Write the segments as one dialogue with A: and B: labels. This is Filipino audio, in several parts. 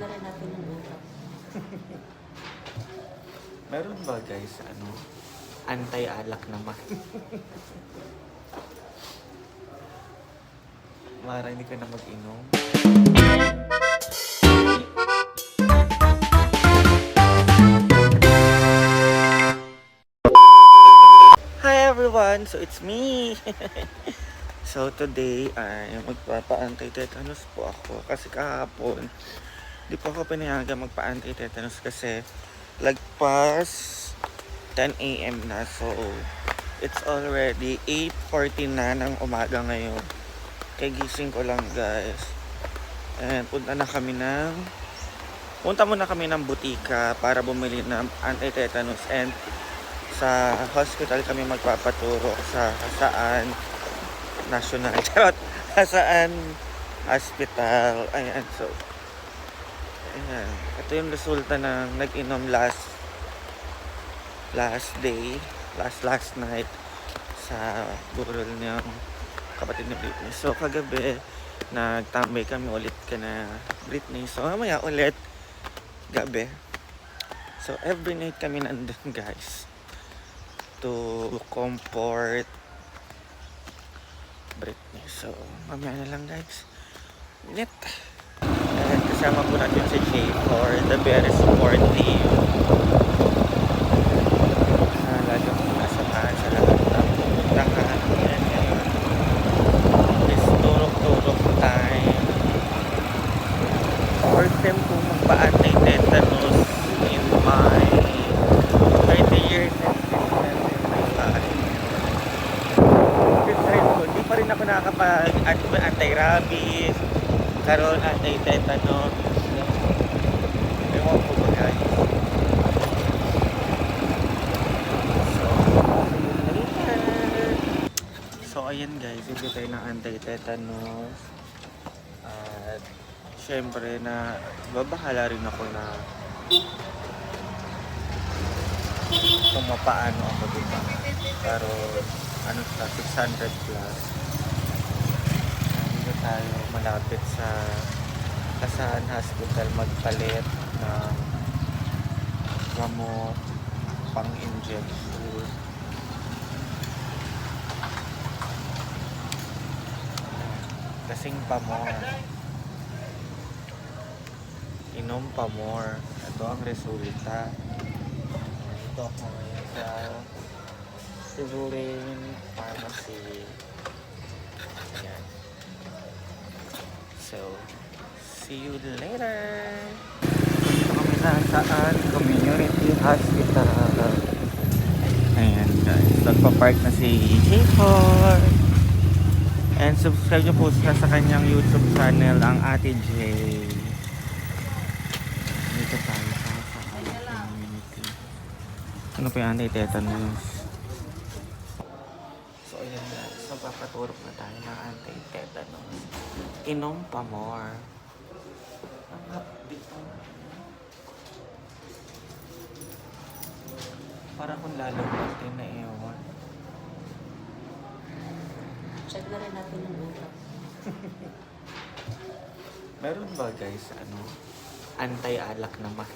A: na rin natin yung utak.
B: Meron ba guys, anti-alak naman? Mara, hindi ka na mag-inom. Hi everyone! So it's me! So today ay magpapa-anti-tetanus po ako kasi kahapon di po ako pinayagan magpa-anti-tetanus kasi lagpas 10 AM na. So it's already 8:40 na ng umaga ngayon. Kaya gising ko lang guys. And punta muna kami ng butika para bumili ng anti-tetanus, and sa hospital kami magpapaturo sa saan national charot saan hospital. Ayan, so ayan, ito yung resulta ng nag-inom last night sa burol niyang kapatid ni Britney. So kagabi nagtambay kami ulit na Britney, so mamaya ulit gabi. So every night kami nandun guys to comfort Britney. So mamaya na lang guys ulit. And kasama po natin si Jay for the very supportive. Lalo po nasamahan sa lahat ng pupuntahan. And ngayon is turok-turok time. First time po magpa-anti-tetanus in my 30 years experience in my life. Hindi pa rin ako nakakapag-anti-rabies, karon anti-tetanus. Ewan ko ba guys. So ayan guys, hindi tayo ng anti-tetanus. At syempre na babahala rin ako na kung mapaano ako dito. Pero sa 600 plus. Dito tayo malapit sa Kasaan Hospital magpalit ng gamot pang-injection. Kasing pa more. Inom pa more. Ito ang resulta. Ito ako ngayon sa Sigurin Pharmacy. Ayan. So, see you later! Dito kami nasaan? Community Hospital. Ayan guys. Nagpa-park na si J4. And subscribe nyo po sa kanyang YouTube channel, ang Ate J. Dito tayo sa community. Ano pa yung anti-tetanus? So ayan guys, magpapaturok na tayo ng anti-tetanus. Inom pa more. Ang update mo. Para kung lalong natin na ewan.
A: Check na rin natin yung utak.
B: Meron ba guys, anti-alak naman?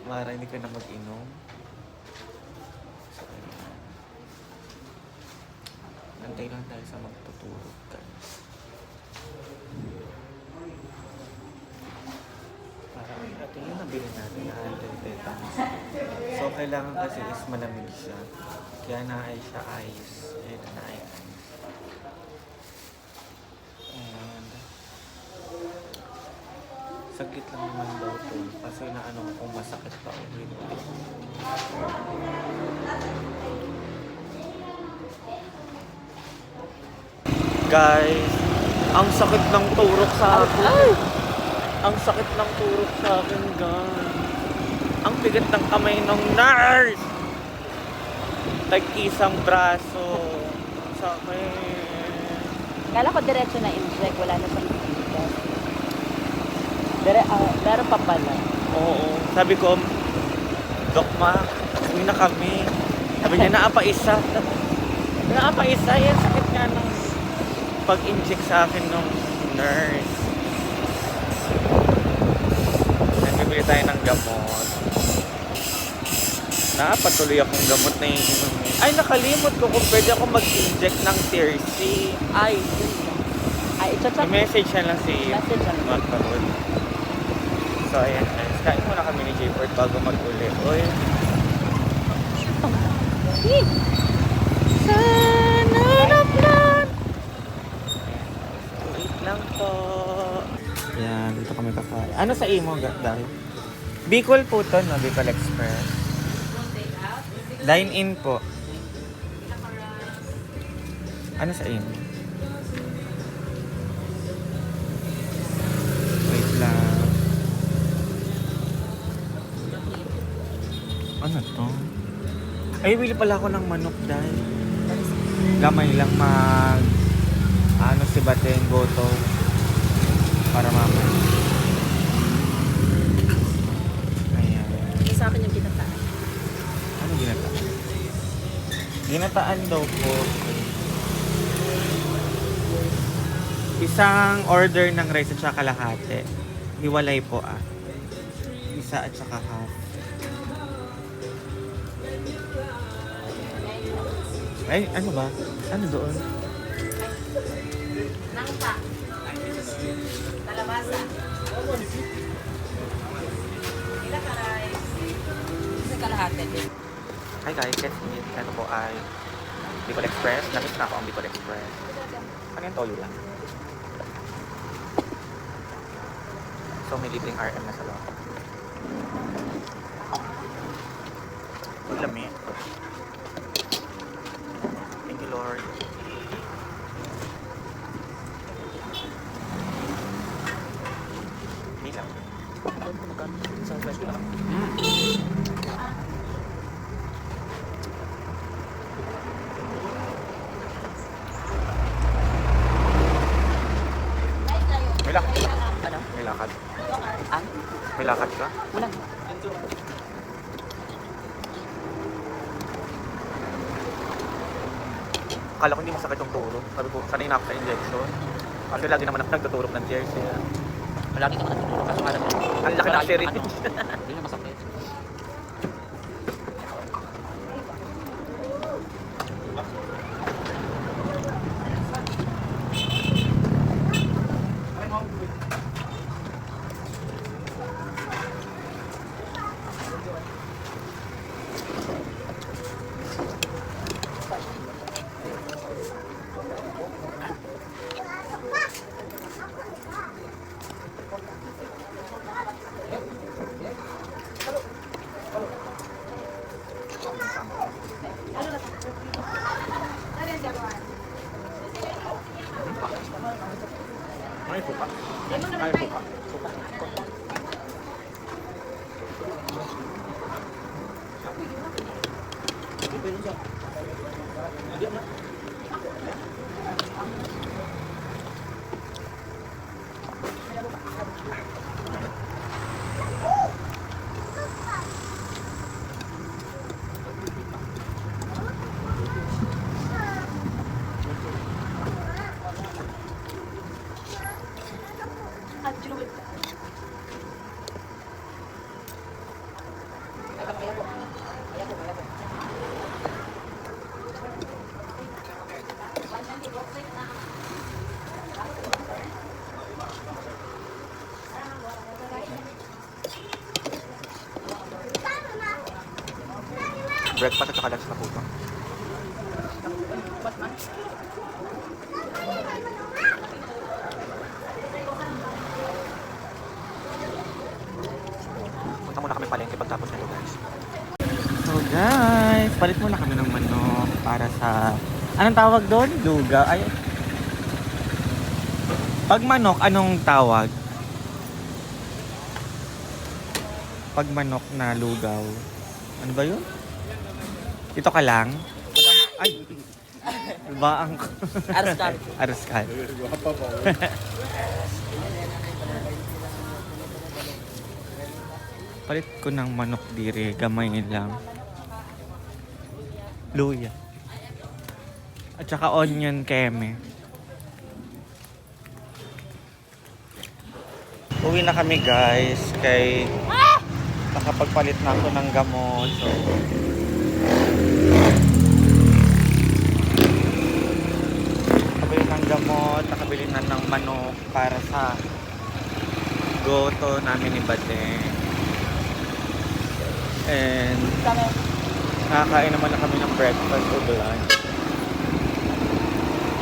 B: Mara, hindi ka na mag-inom. So, ayan. Antay lang tayo sa magtutulog guys. Para ito yung nabili natin na anti-tetanus. So, kailangan kasi is malamig siya. Kaya na-ay siya ice. Ayan, na-ay ice. And saglit lang naman daw ito. Kasi naano kung masakit pa ulit. Guys, ang sakit ng turok sa akin. Ay! Ang sakit ng turok sa akin, guys. Ang bigat ng kamay ng nurse. Tag-isang braso. Sakit.
A: Kala ko diretso na inject, wala na siyang inject. Meron pa pala.
B: Oo. Sabi ko, Dok Ma, uwi na kami. Sabi niya, naapa-isa. Naapa-isa yan. Sakit nga ng pag-inject sa akin nung nurse. Nagbibili tayo ng gamot. Napatuloy akong gamot na iinom. Ay, nakalimot ko kung pwede ako mag-inject ng TRC.
A: Ay, yun lang. Ay, i-chat
B: I-message na lang si
A: Message na lang.
B: Magpapod. So, ayan guys. Kain muna kami ni J-Port bago mag-uli. Uy. Sana naplan. Wait lang po. Yan, dito kami kakain. Ano sa imo, dahil? Bicol po to, no? Bicol Express. Dine-in po. Ano sa imo? Wait lang. Ano to? Ay, bili pala ako ng manok dahil. Gamay lang ano si Bateng Goto. Para mamaya. Ayan.
A: Sa akin yung ginataan.
B: Ano ginataan? Ginataan daw po. Isang order ng rice at saka kalahati. Hiwalay po ah. Isa at saka half. Ay, ano ba? Ano doon?
A: Nangka. Talabasa. Ila ka rice. Isa kalahati din.
B: Hi guys, let's meet. Ito po ay Bicol Express. Namiss na ako ang Bicol Express. Ano yung toyo lang? So may libreng RM na sa loob. Ang lami. Thank you Lord. Hindi lang. Isang fresh ko lang. May lakad ka?
A: Ano?
B: May lakad.
A: Ah?
B: May lakad ka?
A: Wala.
B: Akala ko hindi masakit yung turok. Sabi ko, sanay na ako sa injection. Kasi lagi naman ako nagtuturok ng tears.
A: Malaki ka nakatulog. Kaso nga naman.
B: Ang laki ng syringe.
A: Hindi na masakit.
B: Ay, pupa. Ay, pupa. Breakfast at saka lunch na po ito. Punta muna kami palengke pagtapos nito guys. So guys, palit muna kami ng manok para sa... Anong tawag doon? Lugaw? Ay... Pag manok, anong tawag? Pag manok na lugaw. Ano ba yun? Dito ka lang? Ay! Ba ang...
A: Aruskal.
B: Aruskal. Palit ko ng manok dire, gamay lang. Luya. At saka onion keme. Uwi na kami guys. Kay nakapagpalit na ako ng gamot. So, nakabili ng gamot, nakabili na ng manok para sa goto namin ni Bate. And
A: Kami.
B: nakakain naman na kami ng breakfast o lunch.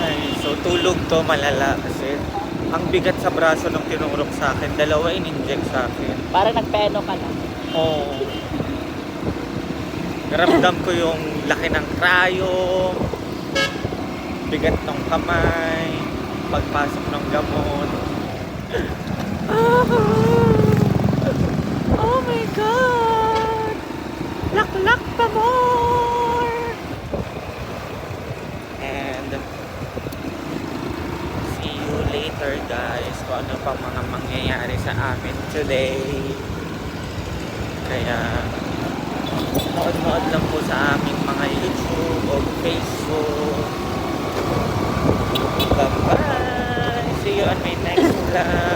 B: Ay, so tulog to malala kasi ang bigat sa braso nung tinurok sa akin. Dalawa in-inject sa akin.
A: Parang nagpeno ka na.
B: Oo. Naramdam ko yung laki ng cryo, bigat ng kamay, pagpasok ng gamot. Oh my God! Laklak pa more! And see you later guys kung ano pang mga mangyayari sa amin today. Kaya nood-nood lang po sa aming mga YouTube o Facebook. Bye-bye! See you on my next vlog!